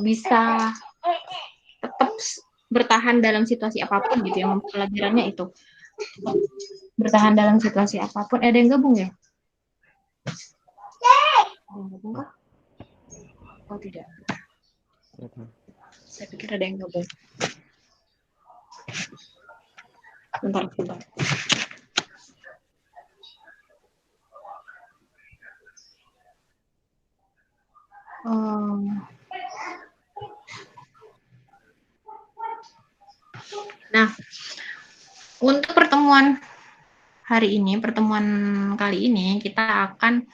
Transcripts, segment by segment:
bisa tetap bertahan dalam situasi apapun gitu ya, pelajarannya itu bertahan dalam situasi apapun. Ada yang gabung ya? Ada yang gabung kah? Oh tidak. Saya pikir ada yang gabung. Bentar. Nah, untuk pertemuan kali ini kita akan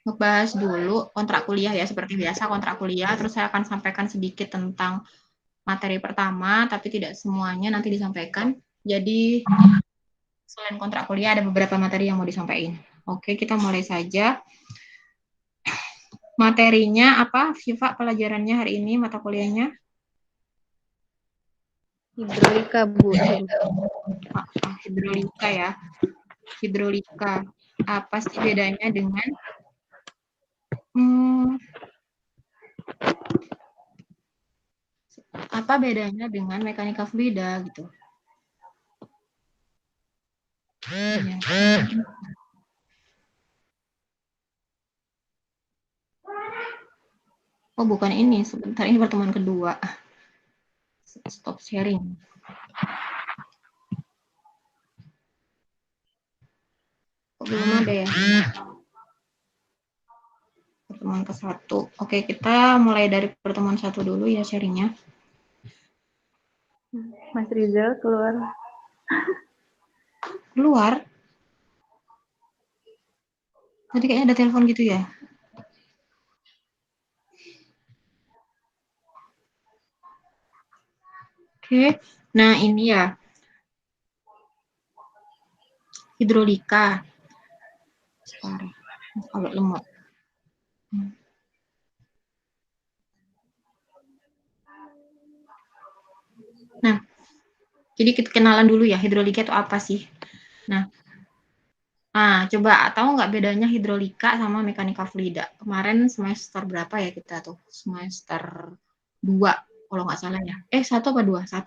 ngebahas dulu kontrak kuliah ya, seperti biasa kontrak kuliah, terus saya akan sampaikan sedikit tentang materi pertama, tapi tidak semuanya nanti disampaikan. Jadi, selain kontrak kuliah, ada beberapa materi yang mau disampaikan. Oke, kita mulai saja. Materinya apa, Syifa, pelajarannya hari ini, mata kuliahnya? Hidrolika, Bu. Hidrolika ya. Hidrolika. Apa sih bedanya dengan apa bedanya dengan mekanika fluida gitu? Oh, bukan ini. Sebentar, ini pertemuan kedua. Stop sharing. Kok belum ada ya? Pertemuan ke-1. Oke, kita mulai dari pertemuan 1 dulu ya sharingnya. Mas Rizal keluar. Keluar? Tadi kayaknya ada telepon gitu ya? Oke, nah ini ya. Hidrolika. Parah, agak lemot. Nah, jadi kita kenalan dulu ya, hidrolika itu apa sih? Nah, coba tahu nggak bedanya hidrolika sama mekanika fluida? Kemarin semester berapa ya kita tuh? Semester 2, kalau nggak salah ya. 1 apa 2? 1.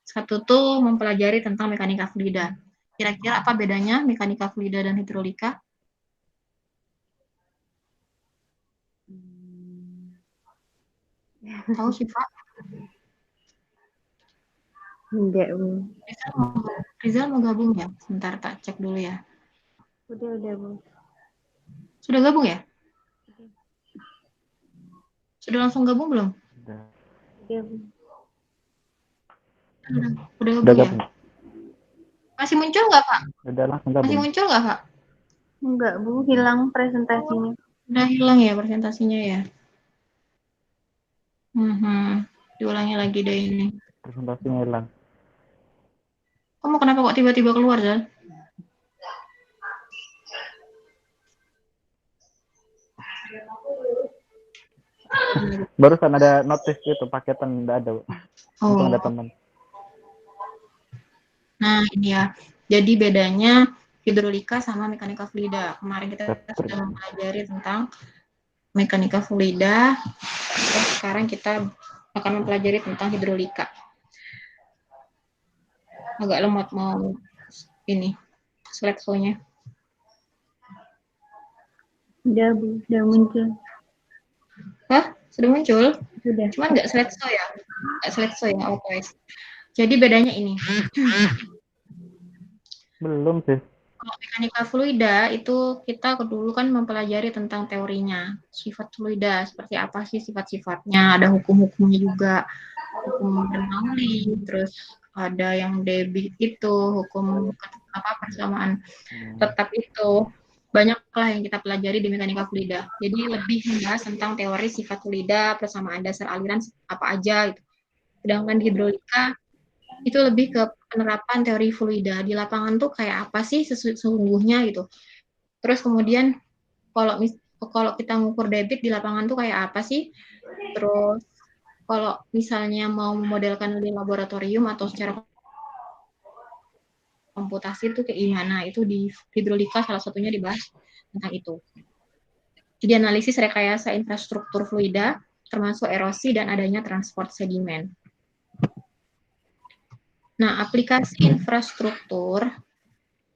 1 tuh mempelajari tentang mekanika fluida. Kira-kira apa bedanya mekanika fluida dan hidrolika? Tahu sih, Pak? Enggak, Bu. Rizal mau gabung ya? Sebentar, tak cek dulu ya. Udah, Bu. Sudah gabung ya? Sudah langsung gabung belum? Udah, Bu. Udah gabung ya? Masih muncul nggak, Pak? Udah langsung gabung. Masih muncul nggak, Pak? Enggak, Bu. Hilang presentasinya. Udah hilang ya presentasinya ya? Diulangi lagi deh ini. Presentasinya hilang. Kamu kenapa kok tiba-tiba keluar, Zal? Barusan ada notice gitu, paketan nggak ada. Untung ada teman. Nah, ini ya. Jadi bedanya hidrolika sama mekanika fluida. Kemarin kita sudah mempelajari tentang mekanika fluida. Sekarang kita akan mempelajari tentang hidrolika. Agak lemot mau ini slide-nya. Udah, Bu. Udah muncul. Hah? Sudah muncul? Sudah. Cuman nggak slideshow ya? Nggak slideshow ya? Oke. Jadi bedanya ini. Belum sih. Kalau mekanika fluida itu kita dulu kan mempelajari tentang teorinya, sifat fluida, seperti apa sih sifat-sifatnya, ada hukum-hukumnya juga, hukum Bernoulli, terus ada yang Debye itu, hukum persamaan tetap itu, banyaklah yang kita pelajari di mekanika fluida. Jadi lebih membahas tentang teori sifat fluida, persamaan dasar aliran apa aja gitu. Sedangkan di hidrolika itu lebih ke penerapan teori fluida di lapangan tuh kayak apa sih sesungguhnya gitu. Terus kemudian kalau kita ngukur debit di lapangan tuh kayak apa sih? Terus kalau misalnya mau memodelkan di laboratorium atau secara komputasi itu kayak gimana? Itu di hidrolika salah satunya dibahas tentang itu. Jadi analisis rekayasa infrastruktur fluida, termasuk erosi dan adanya transport sedimen. Nah, aplikasi infrastruktur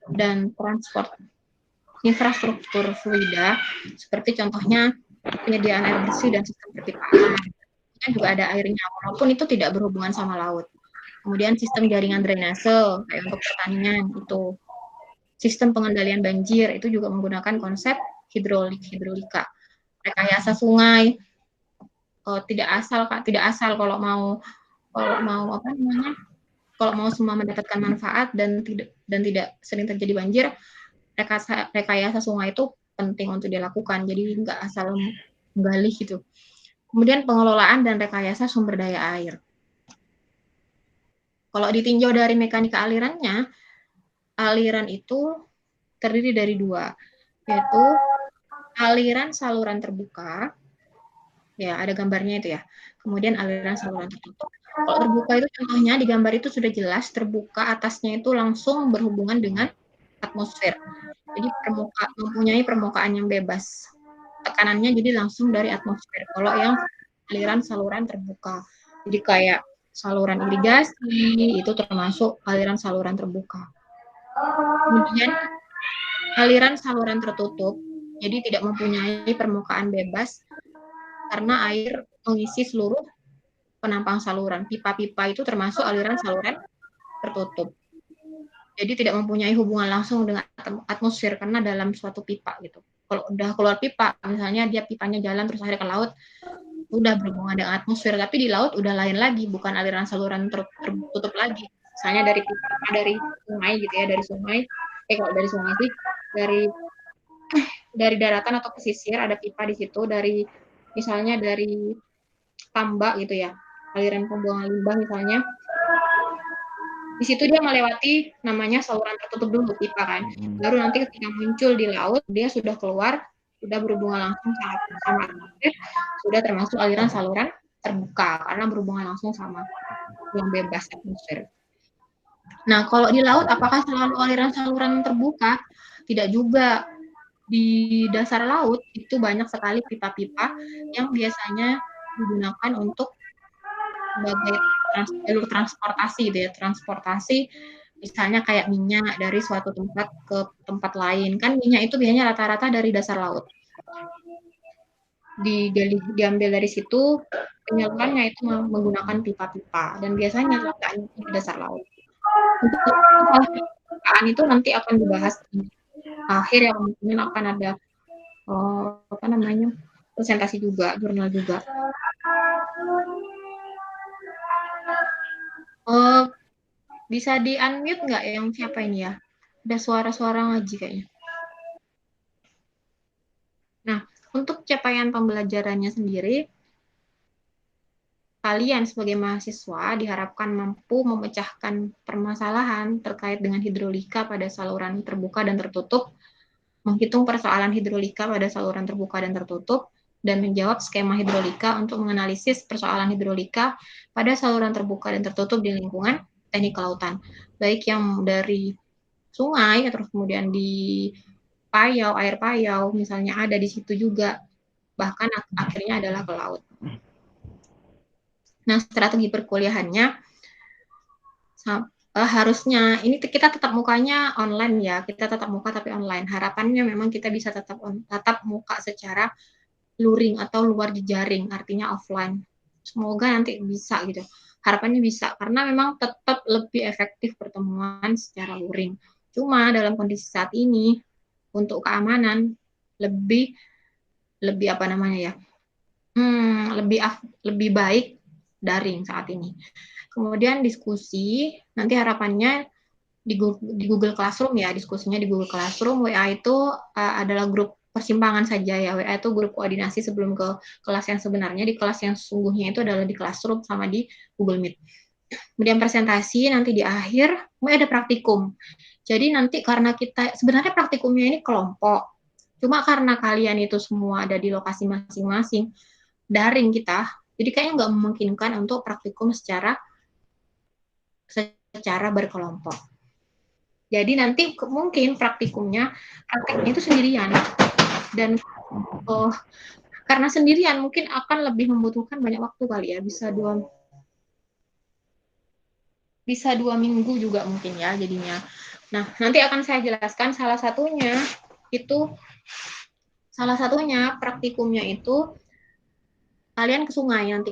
dan transport infrastruktur fluida, seperti contohnya penyediaan air bersih dan sistem perpipaan. Kan juga ada airnya, walaupun itu tidak berhubungan sama laut. Kemudian sistem jaringan drainase, kayak untuk pertanian itu. Sistem pengendalian banjir, itu juga menggunakan konsep hidrolika. Rekayasa sungai, tidak asal kalau mau apa namanya, kalau mau semua mendapatkan manfaat dan tidak sering terjadi banjir, rekayasa sungai itu penting untuk dilakukan, jadi nggak asal menggali gitu. Kemudian pengelolaan dan rekayasa sumber daya air. Kalau ditinjau dari mekanika alirannya, aliran itu terdiri dari dua, yaitu aliran saluran terbuka, ya ada gambarnya itu ya, kemudian aliran saluran tertutup. Kalau terbuka itu contohnya di gambar itu sudah jelas, terbuka atasnya itu langsung berhubungan dengan atmosfer. Jadi mempunyai permukaan yang bebas. Tekanannya jadi langsung dari atmosfer. Kalau yang aliran saluran terbuka, jadi kayak saluran irigasi, itu termasuk aliran saluran terbuka. Kemudian aliran saluran tertutup, jadi tidak mempunyai permukaan bebas karena air mengisi seluruh penampang saluran. Pipa-pipa itu termasuk aliran saluran tertutup. Jadi tidak mempunyai hubungan langsung dengan atmosfer karena dalam suatu pipa gitu. Kalau udah keluar pipa, misalnya dia pipanya jalan terus akhirnya ke laut, udah berhubungan dengan atmosfer, tapi di laut udah lain lagi, bukan aliran saluran tertutup lagi. Misalnya dari sungai gitu ya, dari sungai, kalau dari sungai sih, dari daratan atau pesisir ada pipa di situ, misalnya dari tambak gitu ya, aliran pembuangan limbah misalnya, di situ dia melewati namanya saluran tertutup dulu pipa kan, baru nanti ketika muncul di laut dia sudah keluar, sudah berhubungan langsung sama atmosfer, sudah termasuk aliran saluran terbuka karena berhubungan langsung sama yang bebas atmosfer. Nah, kalau di laut apakah selalu aliran saluran terbuka? Tidak juga. Di dasar laut itu banyak sekali pipa-pipa yang biasanya digunakan untuk sebagai jalur transportasi gitu ya, transportasi misalnya kayak minyak dari suatu tempat ke tempat lain. Kan minyak itu biasanya rata-rata dari dasar laut. Diambil dari situ, penyalurannya itu menggunakan pipa-pipa dan biasanya letaknya di dasar laut. Untuk pipa itu nanti akan dibahas di akhir yang mungkin akan ada presentasi juga, jurnal juga. Bisa di-unmute nggak yang siapa ini ya? Ada suara-suara ngaji kayaknya. Nah, untuk capaian pembelajarannya sendiri, kalian sebagai mahasiswa diharapkan mampu memecahkan permasalahan terkait dengan hidrolika pada saluran terbuka dan tertutup, menghitung persoalan hidrolika pada saluran terbuka dan tertutup, dan menjawab skema hidrolika untuk menganalisis persoalan hidrolika pada saluran terbuka dan tertutup di lingkungan teknik kelautan, baik yang dari sungai, terus kemudian di air payau, misalnya ada di situ juga, bahkan akhirnya adalah ke laut. Nah, strategi perkuliahannya harusnya ini kita tetap mukanya online ya, kita tetap muka tapi online. Harapannya memang kita bisa tetap muka secara luring atau luar jejaring, artinya offline. Semoga nanti bisa gitu. Harapannya bisa, karena memang tetap lebih efektif pertemuan secara luring. Cuma dalam kondisi saat ini, untuk keamanan, lebih apa namanya ya, lebih baik daring saat ini. Kemudian diskusi, nanti harapannya di Google Classroom ya, diskusinya di Google Classroom. WA itu adalah grup persimpangan saja ya, WA itu grup koordinasi sebelum ke kelas yang sebenarnya. Di kelas yang sesungguhnya itu adalah di Classroom sama di Google Meet. Kemudian presentasi, nanti di akhir ada praktikum. Jadi nanti karena kita, sebenarnya praktikumnya ini kelompok, cuma karena kalian itu semua ada di lokasi masing-masing, daring kita, jadi kayaknya nggak memungkinkan untuk praktikum secara berkelompok. Jadi nanti mungkin praktiknya itu sendirian, dan karena sendirian mungkin akan lebih membutuhkan banyak waktu kali ya, bisa dua minggu juga mungkin ya jadinya. Nah, nanti akan saya jelaskan salah satunya praktikumnya itu kalian ke sungai nanti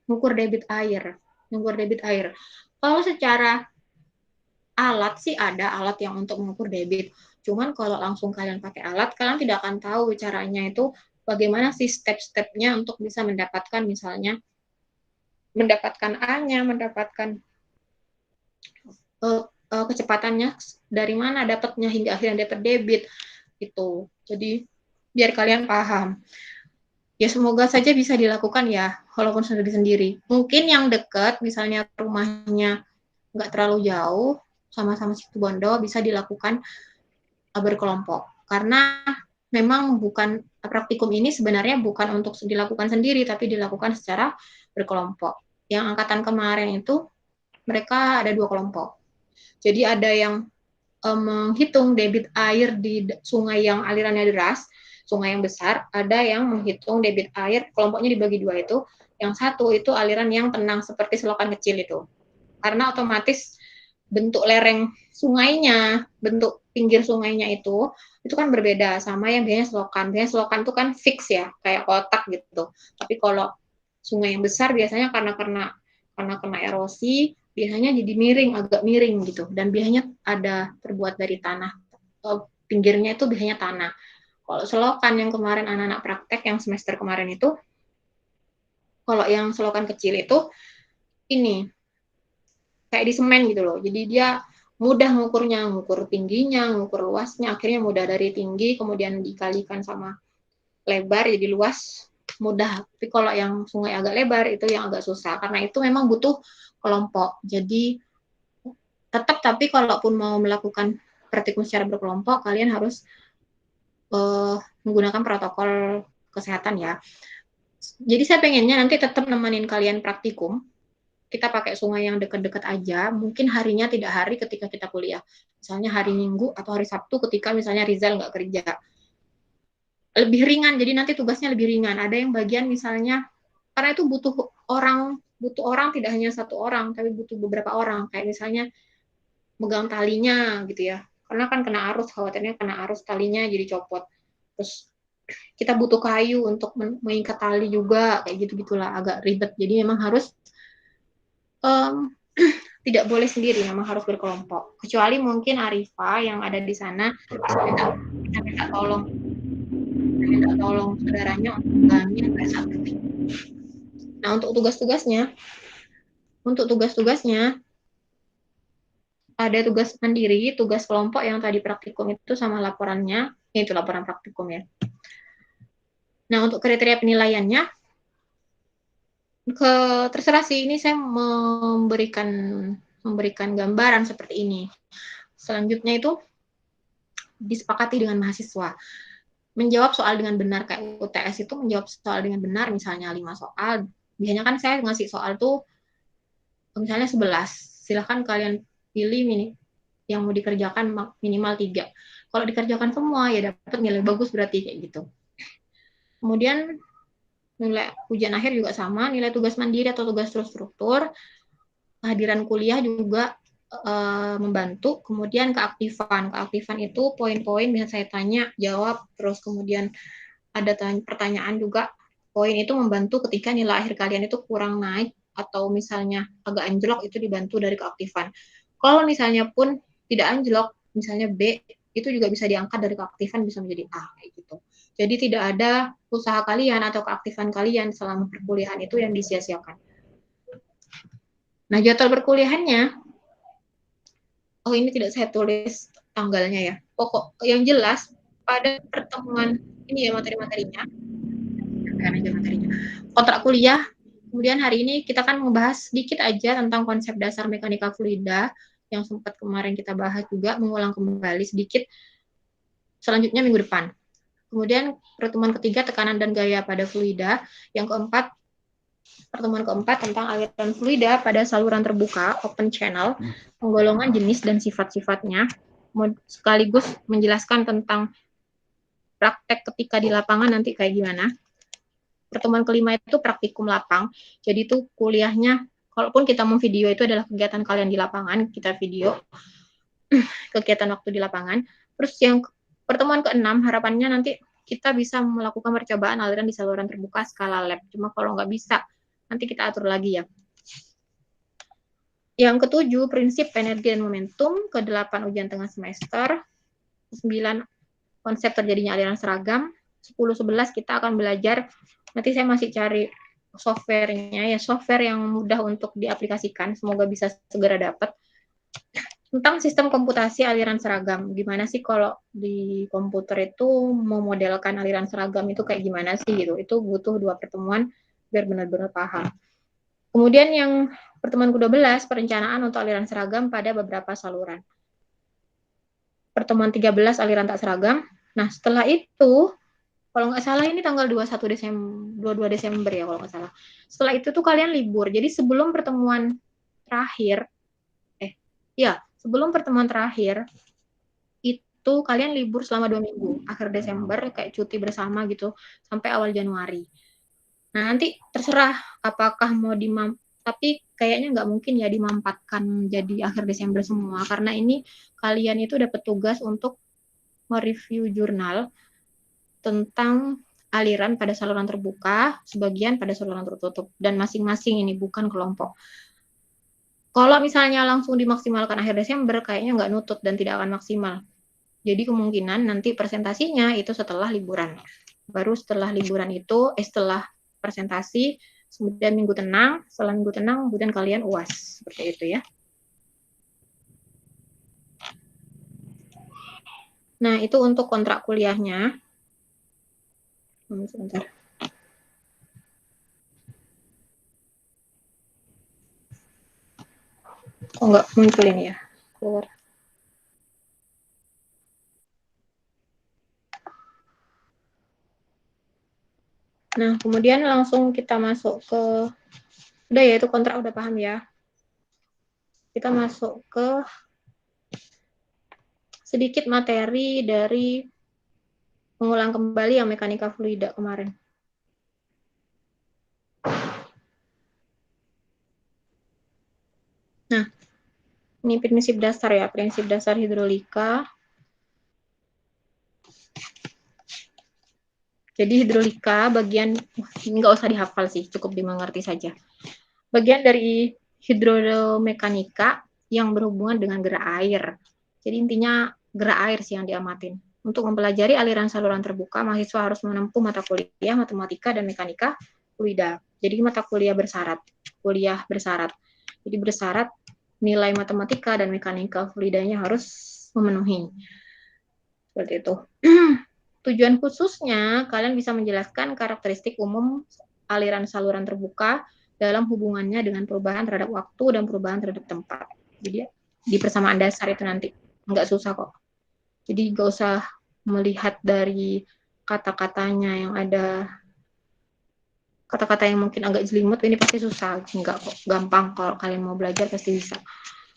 ngukur debit air. Kalau secara alat sih ada alat yang untuk mengukur debit. Cuman kalau langsung kalian pakai alat, kalian tidak akan tahu caranya itu bagaimana sih step-stepnya untuk bisa mendapatkan misalnya mendapatkan A-nya, mendapatkan kecepatannya dari mana dapatnya hingga akhirnya dapat debit itu. Jadi biar kalian paham. Ya semoga saja bisa dilakukan ya, walaupun sendiri-sendiri. Mungkin yang dekat, misalnya rumahnya nggak terlalu jauh, sama-sama situ Bondo, bisa dilakukan berkelompok. Karena memang bukan praktikum ini sebenarnya bukan untuk dilakukan sendiri, tapi dilakukan secara berkelompok. Yang angkatan kemarin itu mereka ada 2 kelompok. Jadi ada yang menghitung debit air di sungai yang alirannya deras, sungai yang besar, ada yang menghitung debit air, kelompoknya dibagi 2 itu. Yang satu itu aliran yang tenang seperti selokan kecil itu. Karena otomatis bentuk lereng sungainya, bentuk pinggir sungainya itu kan berbeda sama yang biasanya selokan. Biasanya selokan itu kan fix ya, kayak kotak gitu. Tapi kalau sungai yang besar biasanya karena kena erosi, biasanya jadi miring, agak miring gitu. Dan biasanya ada terbuat dari tanah. Pinggirnya itu biasanya tanah. Kalau selokan yang kemarin anak-anak praktek yang semester kemarin itu, kalau yang selokan kecil itu ini kayak di semen gitu loh. Jadi dia mudah ngukurnya, ngukur tingginya, ngukur luasnya, akhirnya mudah dari tinggi kemudian dikalikan sama lebar jadi luas mudah. Tapi kalau yang sungai agak lebar itu yang agak susah karena itu memang butuh kelompok. Jadi tetap tapi kalaupun mau melakukan praktikum secara berkelompok kalian harus menggunakan protokol kesehatan ya. Jadi saya pengennya nanti tetap nemenin kalian praktikum. Kita pakai sungai yang dekat-dekat aja, mungkin harinya tidak hari ketika kita kuliah. Misalnya hari Minggu atau hari Sabtu ketika misalnya Rizal nggak kerja. Lebih ringan, jadi nanti tugasnya lebih ringan. Ada yang bagian misalnya, karena itu butuh orang tidak hanya satu orang, tapi butuh beberapa orang. Kayak misalnya megang talinya gitu ya. Karena kan kena arus, khawatirnya kena arus talinya jadi copot. Terus kita butuh kayu untuk mengikat tali juga, kayak gitu-gitulah, agak ribet. Jadi memang harus tidak boleh sendiri, memang harus berkelompok. Kecuali mungkin Arifa yang ada di sana kita minta tolong saudaranya untuk mengambil bahasa aktif. Nah, untuk tugas-tugasnya ada tugas mandiri, tugas kelompok yang tadi praktikum itu sama laporannya, itu laporan praktikum ya. Nah, untuk kriteria penilaiannya terserah sih, ini saya memberikan gambaran seperti ini. Selanjutnya itu disepakati dengan mahasiswa. Menjawab soal dengan benar, kayak UTS itu menjawab soal dengan benar, misalnya 5 soal. Biasanya kan saya ngasih soal tuh misalnya 11. Silahkan kalian pilih yang mau dikerjakan minimal 3. Kalau dikerjakan semua ya dapat nilai bagus berarti kayak gitu. Kemudian nilai ujian akhir juga sama, nilai tugas mandiri atau tugas terstruktur, kehadiran kuliah juga membantu. Kemudian keaktifan itu poin-poin yang saya tanya, jawab, terus kemudian ada pertanyaan juga. Poin itu membantu ketika nilai akhir kalian itu kurang naik atau misalnya agak anjlok, itu dibantu dari keaktifan. Kalau misalnya pun tidak anjlok, misalnya B, itu juga bisa diangkat dari keaktifan bisa menjadi A kayak gitu. Jadi tidak ada usaha kalian atau keaktifan kalian selama perkuliahan itu yang disia-siakan. Nah, jadwal perkuliahannya, ini tidak saya tulis tanggalnya ya. Pokok yang jelas pada pertemuan ini ya materi-materinya. Kontrak kuliah. Kemudian hari ini kita kan membahas sedikit aja tentang konsep dasar mekanika fluida yang sempat kemarin kita bahas juga, mengulang kembali sedikit. Selanjutnya minggu depan. Kemudian pertemuan ketiga tekanan dan gaya pada fluida. Yang keempat, pertemuan keempat tentang aliran fluida pada saluran terbuka, open channel, penggolongan jenis dan sifat-sifatnya, sekaligus menjelaskan tentang praktek ketika di lapangan nanti kayak gimana. Pertemuan kelima itu praktikum lapang. Jadi itu kuliahnya, kalaupun kita mau video itu adalah kegiatan kalian di lapangan, kita video kegiatan waktu di lapangan. Terus yang pertemuan keenam, harapannya nanti kita bisa melakukan percobaan aliran di saluran terbuka skala lab. Cuma kalau nggak bisa, nanti kita atur lagi ya. Yang ketujuh, prinsip energi dan momentum. Ke-8, ujian tengah semester. 9, konsep terjadinya aliran seragam. 10-11 kita akan belajar, nanti saya masih cari softwarenya ya, software yang mudah untuk diaplikasikan, semoga bisa segera dapat, tentang sistem komputasi aliran seragam. Gimana sih kalau di komputer itu memodelkan aliran seragam itu kayak gimana sih gitu. Itu butuh 2 pertemuan biar benar-benar paham. Kemudian yang pertemuan ke-12, perencanaan untuk aliran seragam pada beberapa saluran. Pertemuan 13, aliran tak seragam. Nah, setelah itu, kalau nggak salah ini tanggal 22 Desember ya kalau nggak salah. Setelah itu tuh kalian libur. Jadi sebelum pertemuan terakhir, sebelum pertemuan terakhir, itu kalian libur selama 2 minggu. Akhir Desember, kayak cuti bersama gitu, sampai awal Januari. Nah, nanti terserah apakah mau tapi kayaknya nggak mungkin ya dimampatkan jadi akhir Desember semua, karena ini kalian itu dapat tugas untuk mereview jurnal tentang aliran pada saluran terbuka, sebagian pada saluran tertutup, dan masing-masing ini bukan kelompok. Kalau misalnya langsung dimaksimalkan akhir Desember, kayaknya nggak nutut dan tidak akan maksimal. Jadi kemungkinan nanti presentasinya itu setelah liburan. Baru setelah liburan itu, setelah presentasi, kemudian minggu tenang, setelah minggu tenang, kemudian kalian UAS. Seperti itu ya. Nah, itu untuk kontrak kuliahnya. Sebentar. Oh, nggak muncul ini ya. Keluar. Nah, kemudian langsung kita masuk ke, udah ya, itu kontrak udah paham ya. Kita masuk ke sedikit materi dari mengulang kembali yang mekanika fluida kemarin. Nah, ini prinsip dasar ya, prinsip dasar hidrolika. Jadi hidrolika bagian, ini nggak usah dihafal sih, cukup dimengerti saja. Bagian dari hidromekanika yang berhubungan dengan gerak air. Jadi intinya gerak air sih yang diamatin. Untuk mempelajari aliran saluran terbuka, mahasiswa harus menempuh mata kuliah matematika dan mekanika fluida. Jadi mata kuliah bersyarat. Jadi bersyarat nilai matematika dan mekanika fluidanya harus memenuhi. Seperti itu. Tujuan khususnya, kalian bisa menjelaskan karakteristik umum aliran saluran terbuka dalam hubungannya dengan perubahan terhadap waktu dan perubahan terhadap tempat. Jadi di persamaan dasar itu nanti nggak susah kok. Jadi nggak usah melihat dari kata-katanya yang ada kata-kata yang mungkin agak jelimet, ini pasti susah. Enggak kok, gampang kalau kalian mau belajar pasti bisa.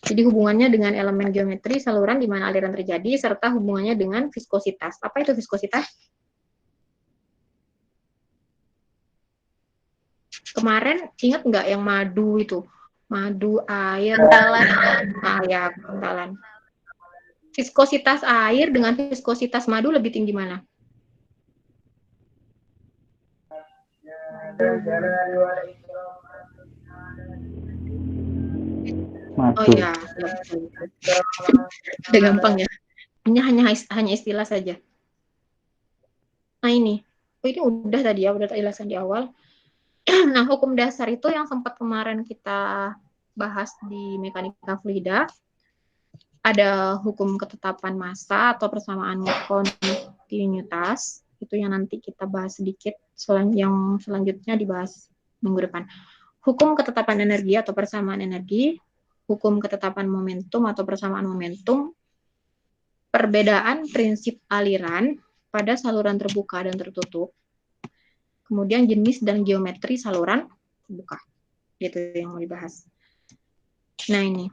Jadi hubungannya dengan elemen geometri saluran di mana aliran terjadi, serta hubungannya dengan viskositas. Apa itu viskositas? Kemarin ingat nggak yang madu itu? Madu, air, kentalan. Nah, ya, kentalan. Viskositas air dengan viskositas madu lebih tinggi mana? Madu. Oh ya, udah gampang ya. Ini hanya istilah saja. Nah ini udah tadi ya, udah jelaskan di awal. Nah, hukum dasar itu yang sempat kemarin kita bahas di mekanika fluida. Ada hukum ketetapan massa atau persamaan kontinuitas. Itu yang nanti kita bahas sedikit, yang selanjutnya dibahas minggu depan. Hukum ketetapan energi atau persamaan energi, hukum ketetapan momentum atau persamaan momentum, perbedaan prinsip aliran pada saluran terbuka dan tertutup, kemudian jenis dan geometri saluran terbuka. Itu yang mau dibahas. Nah ini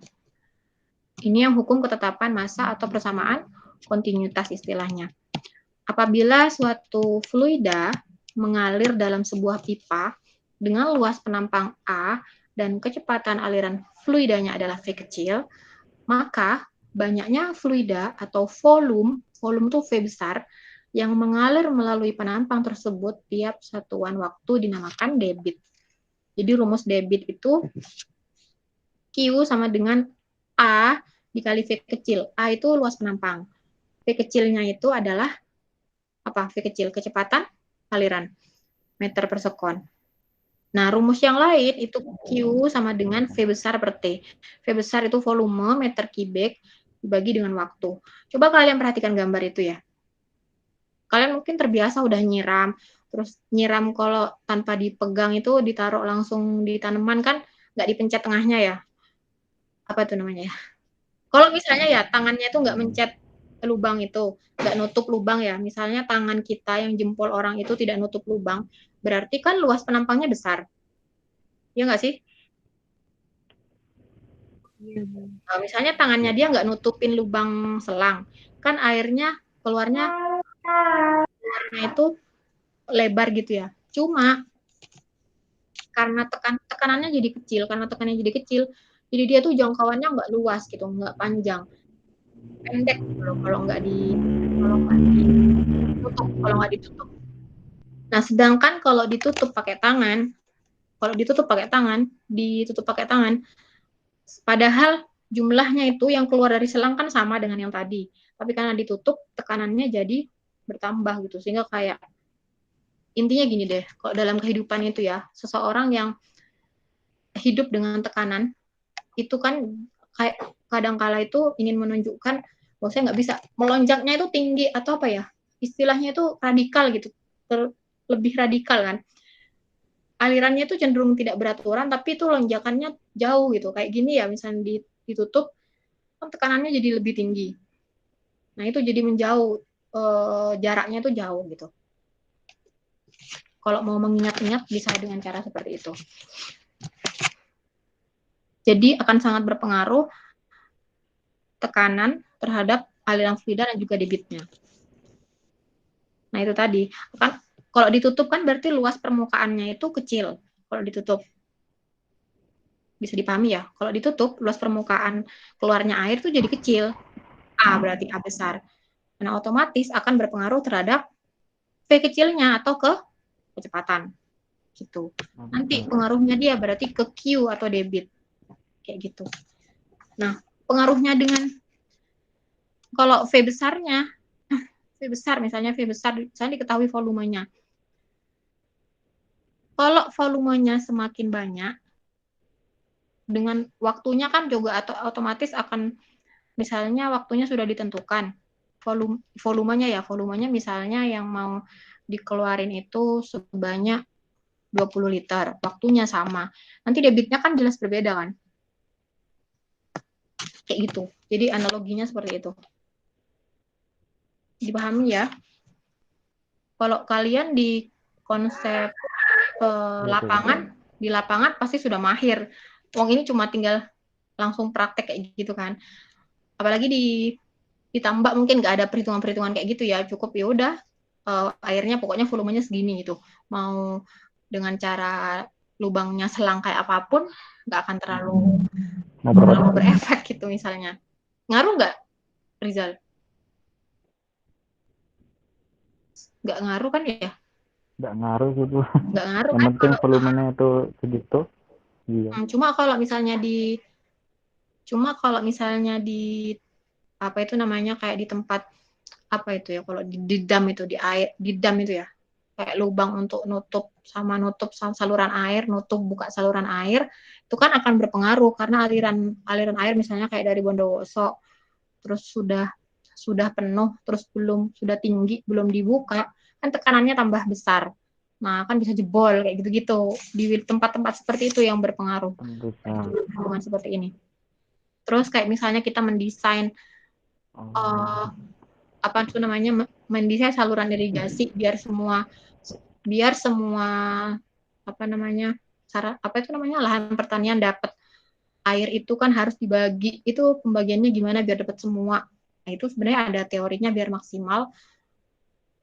yang hukum ketetapan massa atau persamaan kontinuitas istilahnya. Apabila suatu fluida mengalir dalam sebuah pipa dengan luas penampang A dan kecepatan aliran fluidanya adalah V kecil, maka banyaknya fluida atau volume itu V besar, yang mengalir melalui penampang tersebut tiap satuan waktu dinamakan debit. Jadi rumus debit itu Q sama dengan A dikali V kecil. A itu luas penampang. V kecilnya itu adalah apa? V kecil, kecepatan aliran meter per sekon. Nah, rumus yang lain itu Q sama dengan V besar per T. V besar itu volume meter kubik dibagi dengan waktu. Coba kalian perhatikan gambar itu ya. Kalian mungkin terbiasa udah nyiram, terus nyiram kalau tanpa dipegang itu ditaruh langsung di tanaman kan, nggak dipencet tengahnya ya. Apa itu namanya ya? Kalau misalnya ya tangannya itu nggak mencet lubang itu, nggak nutup lubang ya. Misalnya tangan kita yang jempol orang itu tidak nutup lubang, berarti kan luas penampangnya besar. Ya nggak sih? Iya, Bu. Nah, misalnya tangannya dia nggak nutupin lubang selang, kan airnya keluarnya itu lebar gitu ya. Cuma karena tekanannya jadi kecil, jadi dia tuh jangkauannya nggak luas gitu, nggak panjang, pendek gitu loh kalau nggak ditutup. Nah, sedangkan kalau ditutup pakai tangan, padahal jumlahnya itu yang keluar dari selang kan sama dengan yang tadi, tapi karena ditutup tekanannya jadi bertambah gitu, sehingga kayak intinya gini deh, kalau dalam kehidupan itu ya, seseorang yang hidup dengan tekanan itu kan kayak kadang-kala itu ingin menunjukkan bahwa saya nggak bisa, melonjaknya itu tinggi atau apa ya, istilahnya itu radikal gitu, lebih radikal kan, alirannya itu cenderung tidak beraturan tapi itu lonjakannya jauh gitu, kayak gini ya, misalnya ditutup kan tekanannya jadi lebih tinggi, nah itu jadi menjauh, jaraknya itu jauh gitu. Kalau mau mengingat-ingat bisa dengan cara seperti itu. Jadi akan sangat berpengaruh tekanan terhadap aliran fluida dan juga debitnya. Nah itu tadi, kan kalau ditutup kan berarti luas permukaannya itu kecil. Kalau ditutup, bisa dipahami ya. Kalau ditutup, luas permukaan keluarnya air itu jadi kecil. A berarti A besar. Nah otomatis akan berpengaruh terhadap V kecilnya atau ke kecepatan. Gitu. Nanti pengaruhnya dia berarti ke Q atau debit. Kayak gitu. Nah, pengaruhnya dengan kalau V besarnya, V besar misalnya misalnya diketahui volumenya. Kalau volumenya semakin banyak, dengan waktunya kan juga otomatis akan, misalnya waktunya sudah ditentukan, volumenya misalnya yang mau dikeluarin itu sebanyak 20 liter, waktunya sama. Nanti debitnya kan jelas berbeda kan? Kayak gitu. Jadi analoginya seperti itu. Dipahami ya? Kalau kalian di konsep lapangan, di lapangan pasti sudah mahir. Wong ini cuma tinggal langsung praktek kayak gitu kan. Apalagi ditambak mungkin nggak ada perhitungan-perhitungan kayak gitu ya. Cukup ya udah, airnya pokoknya volumenya segini gitu. Mau dengan cara lubangnya selang kayak apapun, nggak akan terlalu berefek gitu misalnya. Ngaruh nggak, Rizal? Nggak ngaruh kan ya? Nggak ngaruh gitu. Nggak ngaruh Yang kan penting kalau, volumenya itu segitu. Iya. Cuma kalau misalnya di apa itu namanya, kayak di tempat apa itu ya, kalau di dam itu, di air di dam itu ya, kayak lubang untuk nutup saluran air, nutup buka saluran air, itu kan akan berpengaruh karena aliran air misalnya kayak dari Bondowoso, terus sudah penuh, terus sudah tinggi belum dibuka, kan tekanannya tambah besar. Nah, kan bisa jebol kayak gitu-gitu. Di tempat-tempat seperti itu yang berpengaruh. Hubungan seperti ini. Terus kayak misalnya kita mendesain apa itu namanya, mendesain saluran irigasi biar semua apa namanya, lahan pertanian dapat air itu kan harus dibagi, itu pembagiannya gimana biar dapat semua. Nah, itu sebenarnya ada teorinya biar maksimal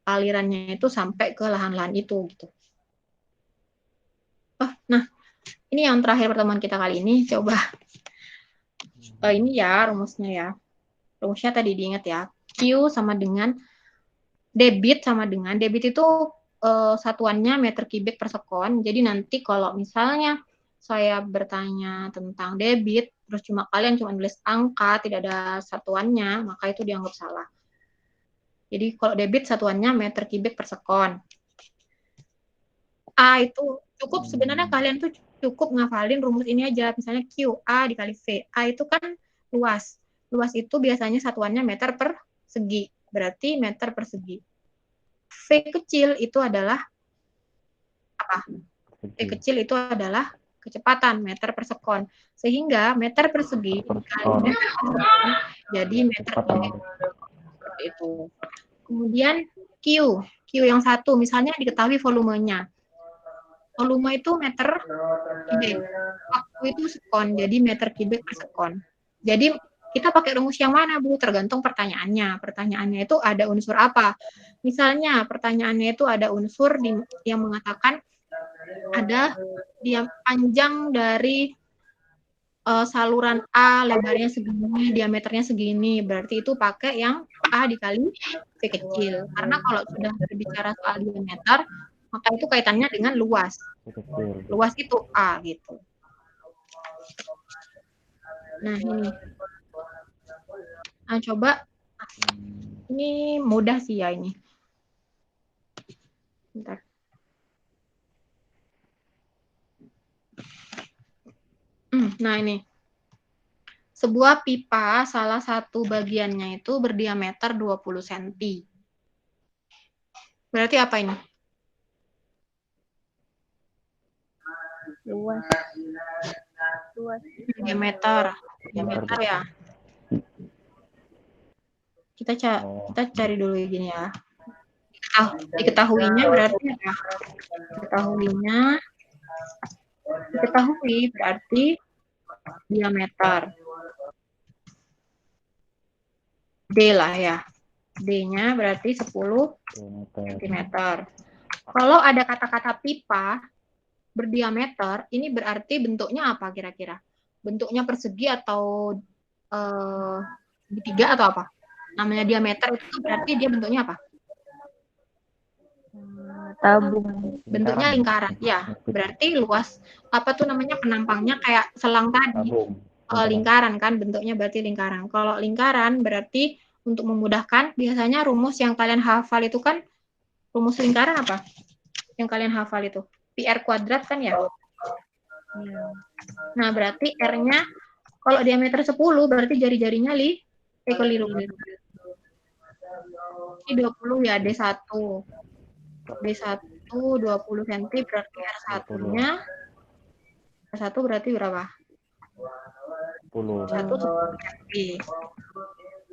alirannya itu sampai ke lahan-lahan itu gitu. Nah, ini yang terakhir pertemuan kita kali ini. Coba ini ya rumusnya ya. Rumusnya tadi diingat ya. Q sama dengan debit itu satuannya meter kubik per sekon. Jadi nanti kalau misalnya saya bertanya tentang debit, terus kalian cuma nulis angka, tidak ada satuannya, maka itu dianggap salah. Jadi kalau debit satuannya meter kubik per sekon. A itu cukup, sebenarnya kalian tuh cukup ngafalin rumus ini aja. Misalnya Q, A dikali V. A itu kan luas. Luas itu biasanya satuannya meter per segi. Berarti meter persegi. V kecil itu adalah apa? V kecil itu adalah kecepatan meter per sekon. Sehingga meter persegi dikali meter per sekon jadi meter kubik. Seperti itu. Kemudian Q yang satu misalnya diketahui volumenya. Volume itu meter kubik. Waktu itu sekon, jadi meter kubik per sekon. Jadi kita pakai rumus yang mana, Bu? Tergantung pertanyaannya. Pertanyaannya itu ada unsur apa? Misalnya pertanyaannya itu ada unsur yang mengatakan ada panjang dari saluran A, lebarnya segini, diameternya segini. Berarti itu pakai yang A dikali V kecil. Karena kalau sudah berbicara soal diameter, maka itu kaitannya dengan luas. Luas itu A gitu. Nah ini. Nah coba, ini mudah sih ya ini. Bentar. Nah ini. Sebuah pipa salah satu bagiannya itu berdiameter 20 cm. Berarti apa ini? Luas. Diameter ya. Kita cari dulu gini ya. Diketahuinya berarti apa? Diketahui berarti diameter. D lah ya. D-nya berarti 10 cm. Kalau ada kata-kata pipa berdiameter, ini berarti bentuknya apa kira-kira? Bentuknya persegi atau segitiga atau apa? Namanya diameter itu berarti dia bentuknya apa? Tabung. Bentuknya lingkaran. Ya, berarti luas apa tuh namanya penampangnya kayak selang tadi. Lingkaran kan bentuknya berarti lingkaran. Kalau lingkaran berarti untuk memudahkan biasanya rumus yang kalian hafal itu kan rumus lingkaran apa? Yang kalian hafal itu pi r kuadrat kan ya? Nah, berarti R-nya kalau diameter 10 berarti jari-jarinya keliru. Ini 20 ya, D1. D1 20 cm berarti R1-nya R1 berarti berapa? 10 cm.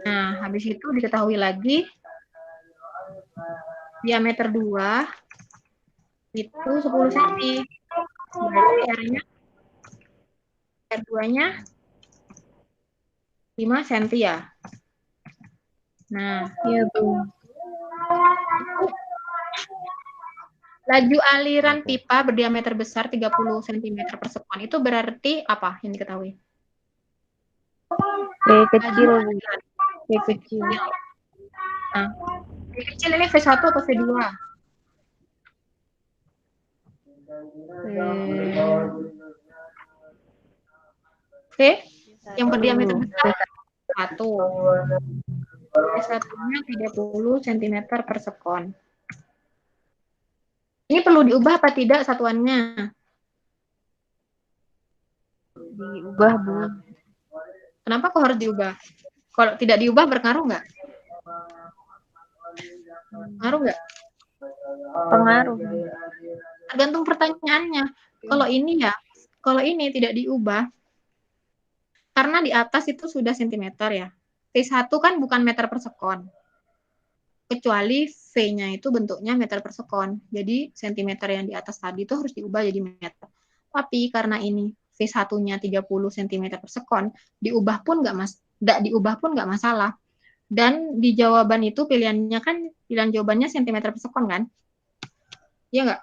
Nah, habis itu diketahui lagi diameter 2 itu 10 cm. Berarti R2-nya 5 cm ya. Nah, iya Bu. Laju aliran pipa berdiameter besar 30 cm per sekon itu berarti apa yang diketahui? V kecil. V kecil. Nah, V kecil ini V1 atau V2? V yang berdiameter besar 1. V1-nya 30 cm per sekon. Ini perlu diubah apa tidak satuannya? Diubah, Bu. Kenapa kok harus diubah? Kalau tidak diubah berpengaruh nggak? Pengaruh nggak? Pengaruh. Tergantung pertanyaannya. Kalau ini tidak diubah, karena di atas itu sudah sentimeter ya. V1 kan bukan meter per sekon. Kecuali V-nya itu bentuknya meter per sekon. Jadi sentimeter yang di atas tadi itu harus diubah jadi meter. Tapi karena ini V1-nya 30 cm per sekon, diubah pun nggak masalah. Dan di jawaban itu pilihannya kan, pilihan jawabannya sentimeter per sekon kan? Iya nggak?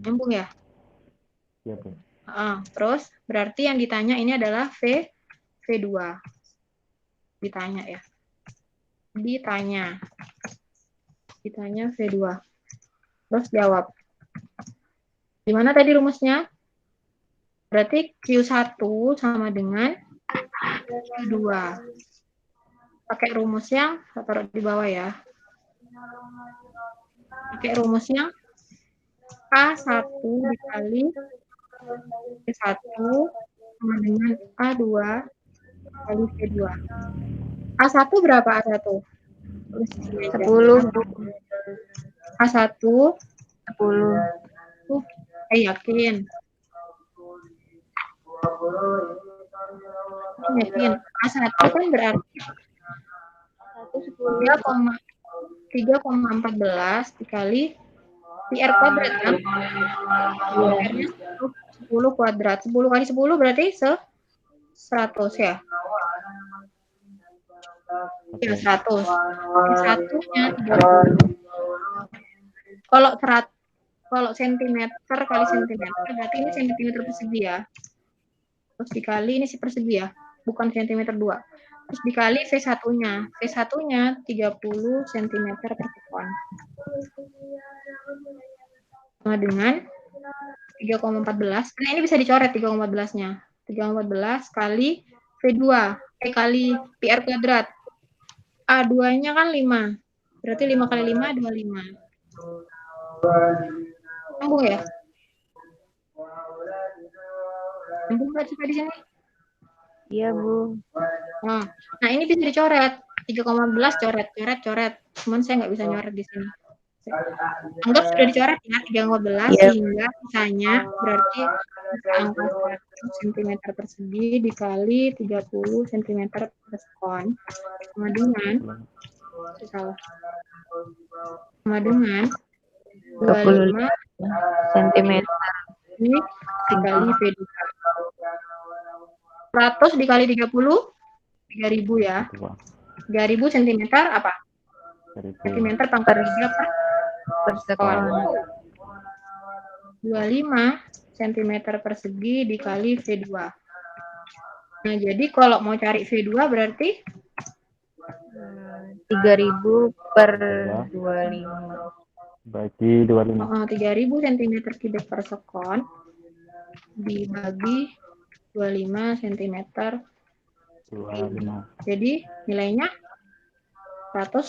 Nyambung ya? Iya, Bu. Terus berarti yang ditanya ini adalah V2. Ditanya ya. Ditanya V2. Terus jawab. Gimana tadi rumusnya? Berarti Q1 sama dengan Q2. Pakai rumus yang, saya taruh di bawah ya. Pakai rumus yang A1 dikali P1 sama dengan A2 kali P2. A1 berapa A1? 10, Bu. A1 10. Yakin. Yakin. A1 kan berarti 3,14 dikali PR kuadrat kan? PR-nya 10 kuadrat. 10 kali 10 berarti 100 ya? Ya, 100. Satunya 30. Kalau sentimeter kali sentimeter, berarti ini sentimeter persegi ya. Terus dikali, ini persegi ya, bukan sentimeter 2. Terus dikali V1-nya. V1-nya 30 cm per sekon. Sama dengan 3,14. Nah, ini bisa dicoret 3,14-nya. 3,14 kali V2. Kali PR kuadrat. A2-nya kan 5. Berarti 5 kali 5, 25. Nyambung ya? Nyambung nggak sih di sini? Iya, Bu. Nah, ini bisa dicoret. 3,14 coret. Cuman saya nggak bisa nyoret di sini. Anggap sudah dicoret ya, 3,14 sehingga sisanya berarti angka 100 cm persegi dikali 30 cm per sekon sama dengan 25 cm dikali V2. 100 dikali 30 3.000 ya. 3.000 cm apa? Sentimeter pangkat 3 per sekon. 25 cm persegi dikali V2. Nah, jadi kalau mau cari V2 berarti 3.000 per 25. Bagi 25. 3.000 cm kubik per sekon dibagi 25 cm. 25. Jadi nilainya 100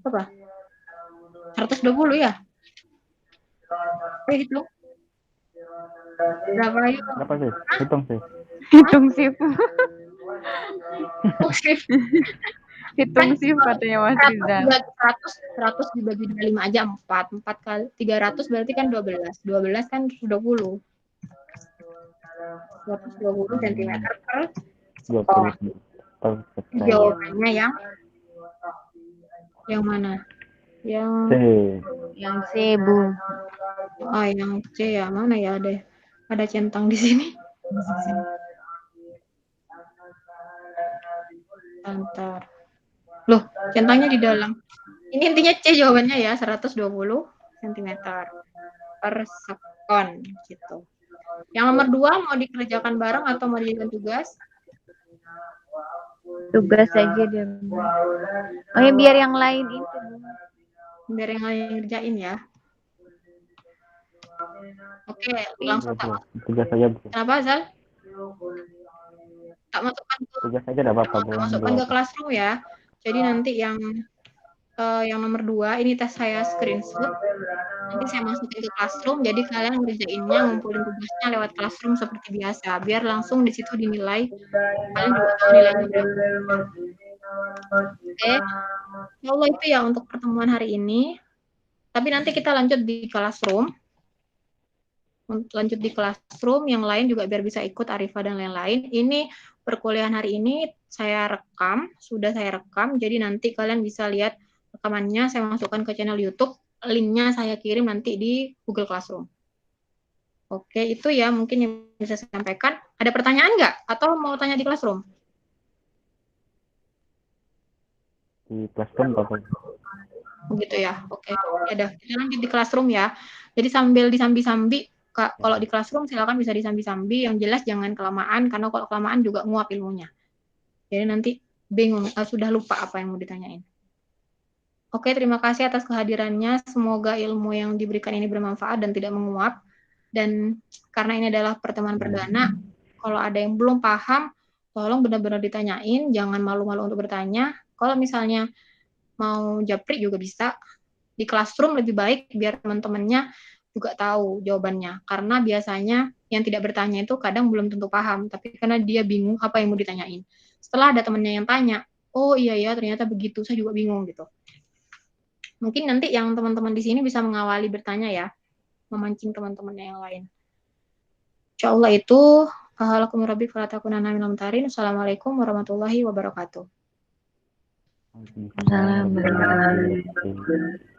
apa? 120 ya? Hitung. Berapa yuk? Berapa sih? Hitung sih. Hitung sih. Hitung Kan sih katanya Mas Rizal. 100 dibagi 25 aja 4 kali 300 berarti kan 12 kan 20 cm per sekon. Jawabannya yang mana? Yang C, Bu. Yang C ya, mana ya, ada centang di sini. Antar. Loh, centangnya di dalam. Ini intinya C jawabannya ya, 120 cm per sekon gitu. Yang nomor 2 mau dikerjakan bareng atau mau dijadikan tugas? Tugas saja dia. Oh ya, biar yang lain itu. Biar yang lain ngerjain ya. Oke, langsung tak. Tugas saja, Bu. Kenapa, Zal? Tak masukkan ke tugas saja enggak apa-apa, Bu. Masukkan ke Classroom ya. Jadi nanti yang nomor 2 ini tes saya screenshot. Nanti saya masukin ke Classroom, jadi kalian ngerjainnya, ngumpulin tugasnya lewat Classroom seperti biasa, biar langsung di situ dinilai. Kalian juga tahu nilainya berapa. Oke, insya itu ya untuk pertemuan hari ini. Tapi nanti kita lanjut di Classroom. Lanjut di Classroom, yang lain juga biar bisa ikut, Arifa dan lain-lain. Ini perkuliahan hari ini sudah saya rekam, jadi nanti kalian bisa lihat rekamannya, saya masukkan ke channel YouTube, linknya saya kirim nanti di Google Classroom. Oke, itu ya mungkin yang bisa saya sampaikan. Ada pertanyaan nggak? Atau mau tanya di Classroom? di classroom atau Begitu ya. Oke. Ya udah, kita lanjut di classroom ya. Jadi sambil disambi-sambi, Kak, kalau di classroom silakan bisa disambi-sambi, yang jelas jangan kelamaan karena kalau kelamaan juga nguap ilmunya. Jadi nanti bingung, sudah lupa apa yang mau ditanyain. Oke, terima kasih atas kehadirannya. Semoga ilmu yang diberikan ini bermanfaat dan tidak menguap. Dan karena ini adalah pertemuan perdana, kalau ada yang belum paham, tolong benar-benar ditanyain, jangan malu-malu untuk bertanya. Kalau misalnya mau japri juga bisa. Di classroom lebih baik biar teman-temannya juga tahu jawabannya. Karena biasanya yang tidak bertanya itu kadang belum tentu paham, tapi karena dia bingung apa yang mau ditanyain. Setelah ada temannya yang tanya, oh iya ya ternyata begitu, saya juga bingung gitu. Mungkin nanti yang teman-teman di sini bisa mengawali bertanya ya, memancing teman-temannya yang lain. Insya Allah itu, Assalamualaikum warahmatullahi wabarakatuh. Waalaikumsalam warahmatullahi wabarakatuh.